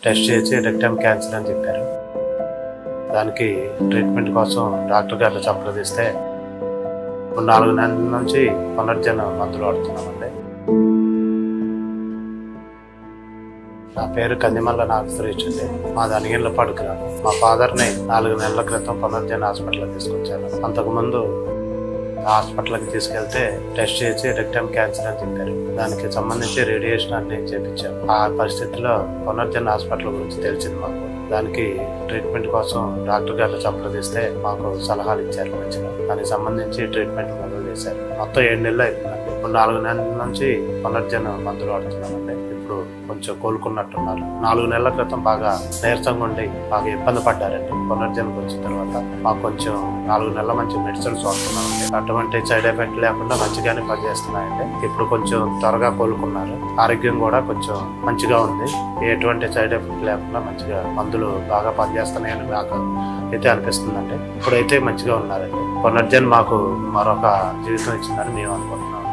Test చేసి rectum cancer అని చెప్పారు. దానికి ట్రీట్మెంట్ కోసం డాక్టర్ గారిని సంప్రదిస్తే 4 నెలల నుంచి పునర్జన మందులు వాడుతున్నామండి. నా పేరు కందిమల్ల నాగసురేష్ అండి. మాది అనిగిళ్ళపాడు గ్రామం. మా ఫాదర్ని 4 నెలల క్రితం పునర్జన హాస్పిటల్కి తీసుకొచ్చాను. అంతకుముందు హాస్పిటల్కి తీసుకెళ్తే టెస్ట్ చేసి రెక్టమ్ క్యాన్సర్ అని చెప్పారు. దానికి సంబంధించి రేడియేషన్ అన్ని చేయించాము. ఆ పరిస్థితిలో పునర్జన హాస్పిటల్ గురించి తెలిసింది మాకు. దానికి ట్రీట్మెంట్ కోసం డాక్టర్ గారిని సంప్రదిస్తే మాకు సలహాలు ఇచ్చారు. మంచిగా దానికి సంబంధించి ట్రీట్మెంట్ మొదలు చేశారు. మొత్తం 7 నెలలు అయిపోయిందండి. ఇప్పుడు 4 నెలల నుంచి పునర్జన మందులు వాడుతున్నామండి. ఇప్పుడు కొంచెం కోలుకున్నట్టున్నారు. 4 నెలల క్రితం బాగా నీరసంగా ఉండి బాగా ఇబ్బంది పడ్డారండి. పునర్జనకు వచ్చిన తర్వాత మాకు కొంచెం 4 నెలల మంచి మెడిసిన్స్ వాడుతున్నామండి. అటువంటి సైడ్ ఎఫెక్ట్ లేకుండా మంచిగానే పనిచేస్తున్నాయండి. ఇప్పుడు కొంచెం త్వరగా కోలుకున్నారు. ఆరోగ్యం కూడా కొంచెం మంచిగా ఉంది. ఎటువంటి సైడ్ ఎఫెక్ట్ లేకుండా మంచిగా మందులు బాగా పనిచేస్తున్నాయని నాకు అయితే అనిపిస్తుందండి. ఇప్పుడైతే మంచిగా ఉన్నారండి. పునర్జన్ మాకు మరొక జీవితం ఇచ్చిందని మేము అనుకుంటున్నాం.